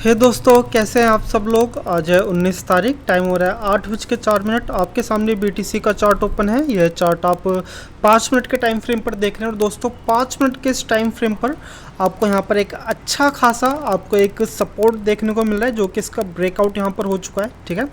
हे दोस्तों, कैसे हैं आप सब लोग। आज है 19 तारीख, टाइम हो रहा है 8:04। आपके सामने बीटीसी का चार्ट ओपन है। यह चार्ट आप 5 मिनट के टाइम फ्रेम पर देख रहे हैं। और दोस्तों 5 मिनट के इस टाइम फ्रेम पर आपको यहाँ पर एक अच्छा खासा आपको एक सपोर्ट देखने को मिल रहा है, जो कि इसका ब्रेकआउट यहाँ पर हो चुका है। ठीक है,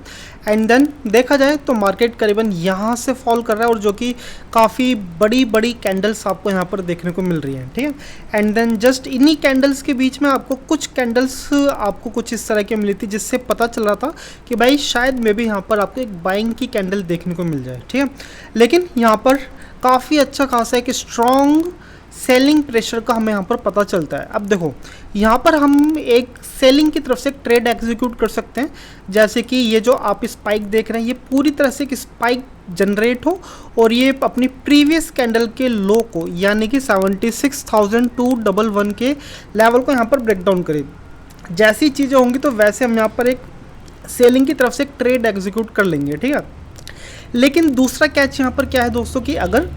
एंड देन देखा जाए तो मार्केट करीबन यहाँ से फॉल कर रहा है, और जो कि काफ़ी बड़ी बड़ी कैंडल्स आपको यहाँ पर देखने को मिल रही हैं। ठीक है, एंड देन जस्ट इन्हीं कैंडल्स के बीच में आपको कुछ कैंडल्स आपको कुछ इस तरह की मिली थी, जिससे पता चल रहा था कि भाई शायद मे भी यहाँ पर आपको एक बाइंग की कैंडल देखने को मिल जाए। ठीक है, लेकिन यहाँ पर काफ़ी अच्छा खासा एक स्ट्रॉन्ग सेलिंग प्रेशर का हमें यहाँ पर पता चलता है। अब देखो यहाँ पर हम एक सेलिंग की तरफ से एक ट्रेड एग्जीक्यूट कर सकते हैं, जैसे कि ये जो आप स्पाइक देख रहे हैं, ये पूरी तरह से एक स्पाइक जनरेट हो और ये अपनी प्रीवियस कैंडल के लो को, यानी कि 76,211 के लेवल को यहाँ पर ब्रेक डाउन करे। जैसी चीज़ें होंगी तो वैसे हम यहाँ पर एक सेलिंग की तरफ से एक ट्रेड एग्जीक्यूट कर लेंगे। ठीक है, लेकिन दूसरा कैच यहाँ पर क्या है दोस्तों, कि अगर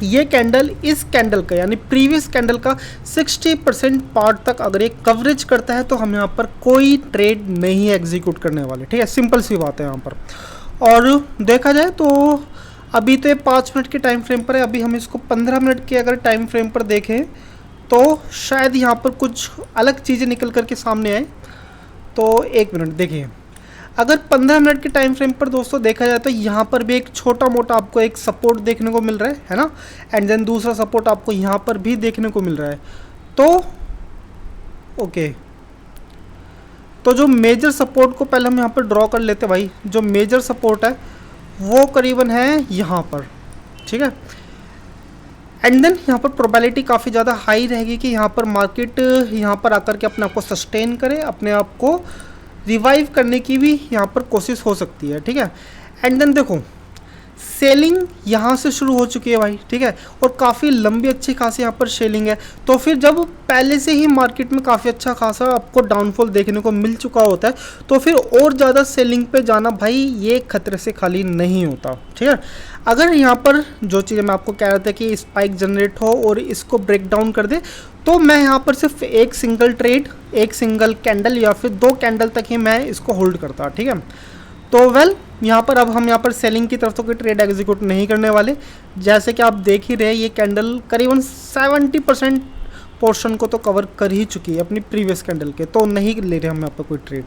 ये कैंडल इस कैंडल का यानी प्रीवियस कैंडल का 60% पार्ट तक अगर ये कवरेज करता है, तो हम यहाँ पर कोई ट्रेड नहीं एग्जीक्यूट करने वाले। ठीक है, सिंपल सी बात है यहाँ पर। और देखा जाए तो अभी तो ये 5 मिनट के टाइम फ्रेम पर है, अभी हम इसको 15 मिनट के अगर टाइम फ्रेम पर देखें तो शायद यहाँ पर कुछ अलग चीज़ें निकल करके सामने आए। तो एक मिनट देखिए, अगर 15 मिनट के टाइम फ्रेम पर दोस्तों देखा जाए तो यहाँ पर भी एक छोटा मोटा आपको एक सपोर्ट देखने को मिल रहा है ना, एंड देन दूसरा सपोर्ट आपको यहाँ पर भी देखने को मिल रहा है। तो ओके, तो जो मेजर सपोर्ट को पहले हम यहाँ पर ड्रॉ कर लेते हैं भाई। जो मेजर सपोर्ट है वो करीबन है यहाँ पर। ठीक है, एंड देन यहाँ पर प्रोबेबिलिटी काफ़ी ज़्यादा हाई रहेगी कि यहाँ पर मार्केट यहाँ पर आकर के अपने आप को सस्टेन करे, अपने आप को रिवाइव करने की भी यहाँ पर कोशिश हो सकती है। ठीक है, एंड देन देखो सेलिंग यहाँ से शुरू हो चुकी है भाई। ठीक है, और काफ़ी लंबी अच्छी खासी यहाँ पर सेलिंग है। तो फिर जब पहले से ही मार्केट में काफ़ी अच्छा खासा आपको डाउनफॉल देखने को मिल चुका होता है, तो फिर और ज़्यादा सेलिंग पे जाना भाई ये खतरे से खाली नहीं होता। ठीक है, अगर यहाँ पर जो चीज़ें मैं आपको कह रहा था कि स्पाइक जनरेट हो और इसको ब्रेक डाउन कर दे, तो मैं यहाँ पर सिर्फ एक सिंगल ट्रेड, एक सिंगल कैंडल या फिर 2 कैंडल तक ही मैं इसको होल्ड करता। ठीक है, तो वेल यहाँ पर अब हम यहाँ पर सेलिंग की तरफ तो कोई ट्रेड एग्जीक्यूट नहीं करने वाले। जैसे कि आप देख ही रहे, ये कैंडल करीबन 70% पोर्शन को तो कवर कर ही चुकी है अपनी प्रीवियस कैंडल के, तो नहीं ले रहे हम यहाँ पर कोई ट्रेड।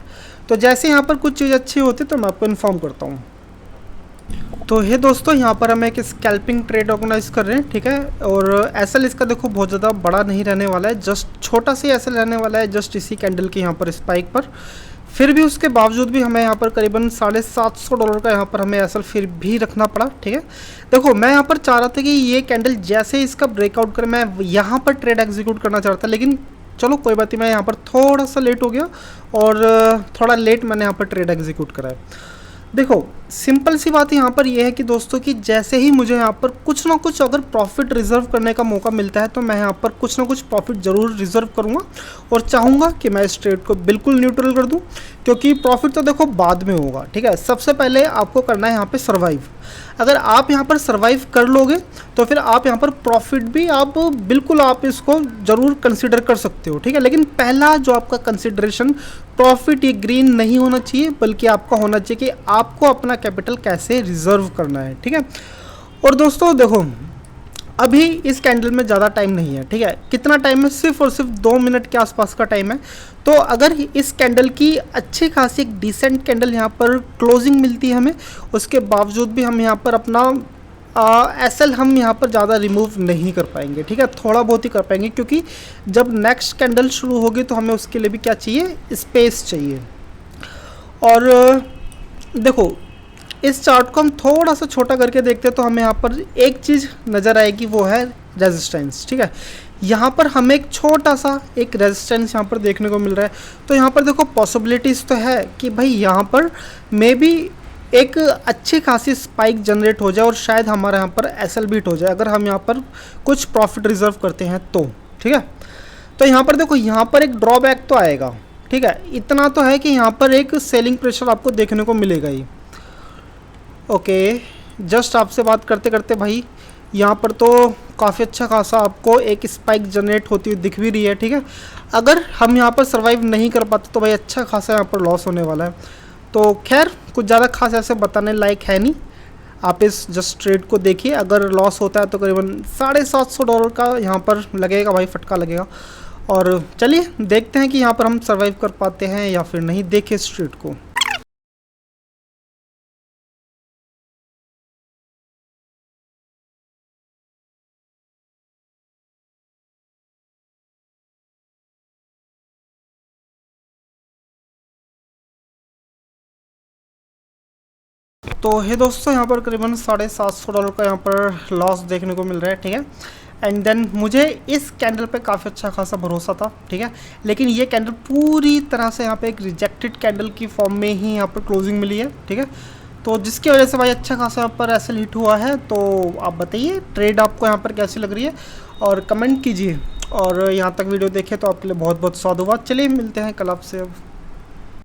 तो जैसे यहाँ पर कुछ चीज़ अच्छी होती तो मैं आपको इन्फॉर्म करता हूँ। तो हे दोस्तों, यहाँ पर हम एक स्कैल्पिंग ट्रेड ऑर्गेनाइज कर रहे हैं। ठीक है, और एसएल इसका देखो बहुत ज़्यादा बड़ा नहीं रहने वाला है, जस्ट छोटा सा एसएल रहने वाला है, जस्ट इसी कैंडल के यहाँ पर स्पाइक पर। फिर भी उसके बावजूद भी हमें यहाँ पर करीबन $750 का यहाँ पर हमें एसएल फिर भी रखना पड़ा। ठीक है, देखो मैं यहाँ पर चाह रहा था कि ये कैंडल जैसे इसका ब्रेकआउट करे, मैं यहाँ पर ट्रेड एग्जीक्यूट करना चाह रहा था, लेकिन चलो कोई बात नहीं, मैं यहाँ पर थोड़ा सा लेट हो गया और थोड़ा लेट मैंने यहाँ पर ट्रेड एग्जीक्यूट करा है। देखो सिंपल सी बात यहाँ पर यह है कि दोस्तों कि जैसे ही मुझे यहाँ पर कुछ ना कुछ अगर प्रॉफिट रिजर्व करने का मौका मिलता है, तो मैं यहाँ पर कुछ ना कुछ प्रॉफिट ज़रूर रिजर्व करूँगा और चाहूँगा कि मैं इस ट्रेड को बिल्कुल न्यूट्रल कर दूँ, क्योंकि प्रॉफिट तो देखो बाद में होगा। ठीक है, सबसे पहले आपको करना है यहाँ पे सर्वाइव। अगर आप यहाँ पर सर्वाइव कर लोगे तो फिर आप यहाँ पर प्रॉफिट भी आप बिल्कुल आप इसको ज़रूर कंसिडर कर सकते हो। ठीक है, लेकिन पहला जो आपका कंसिडरेशन प्रॉफिट ये ग्रीन नहीं होना चाहिए, बल्कि आपका होना चाहिए कि आपको अपना कैपिटल कैसे रिजर्व करना है। ठीक है, और दोस्तों देखो अभी इस कैंडल में ज़्यादा टाइम नहीं है। ठीक है, कितना टाइम है, सिर्फ और सिर्फ 2 मिनट के आसपास का टाइम है। तो अगर इस कैंडल की अच्छी खासी एक डिसेंट कैंडल यहाँ पर क्लोजिंग मिलती है हमें, उसके बावजूद भी हम यहाँ पर अपना एसएल हम यहाँ पर ज़्यादा रिमूव नहीं कर पाएंगे। ठीक है, थोड़ा बहुत ही कर पाएंगे, क्योंकि जब नेक्स्ट कैंडल शुरू होगी तो हमें उसके लिए भी क्या चाहिए, स्पेस चाहिए। और देखो इस चार्ट को हम थोड़ा सा छोटा करके देखते हैं तो हमें यहाँ पर एक चीज़ नज़र आएगी, वो है रेजिस्टेंस। ठीक है, यहाँ पर हमें एक छोटा सा एक रेजिस्टेंस यहाँ पर देखने को मिल रहा है। तो यहाँ पर देखो पॉसिबिलिटीज़ तो है कि भाई यहाँ पर मे बी एक अच्छी खासी स्पाइक जनरेट हो जाए और शायद हमारे यहाँ पर एसएल बीट हो जाए, अगर हम यहाँ पर कुछ प्रॉफिट रिजर्व करते हैं तो। ठीक है, तो यहाँ पर देखो यहाँ पर एक ड्रॉबैक तो आएगा। ठीक है, इतना तो है कि यहाँ पर एक सेलिंग प्रेशर आपको देखने को मिलेगा ही। ओके, जस्ट आपसे बात करते करते भाई यहाँ पर तो काफ़ी अच्छा खासा आपको एक स्पाइक जनरेट होती हुई दिख भी रही है, ठीक है। अगर हम यहाँ पर सर्वाइव नहीं कर पाते तो भाई अच्छा खासा यहाँ पर लॉस होने वाला है। तो खैर कुछ ज़्यादा खास ऐसे बताने लायक है नहीं, आप इस जस्ट ट्रेड को देखिए। अगर लॉस होता है तो करीबन $750 का यहाँ पर लगेगा भाई, फटका लगेगा। और चलिए देखते हैं कि यहाँ पर हम सर्वाइव कर पाते हैं या फिर नहीं। देखिए इस ट्रेड को। तो हे दोस्तों, यहाँ पर करीबन $750 का यहाँ पर लॉस देखने को मिल रहा है, ठीक है। एंड देन मुझे इस कैंडल पे काफ़ी अच्छा खासा भरोसा था, ठीक है। लेकिन ये कैंडल पूरी तरह से यहाँ पे एक रिजेक्टेड कैंडल की फॉर्म में ही यहाँ पर क्लोजिंग मिली है, ठीक है। तो जिसकी वजह से भाई अच्छा खासा यहाँ पर एसएल हिट हुआ है। तो आप बताइए ट्रेड आपको यहाँ पर कैसी लग रही है और कमेंट कीजिए। और यहाँ तक वीडियो देखे तो आपके लिए बहुत बहुत साधुवाद। चलिए मिलते हैं कल आपसे अब।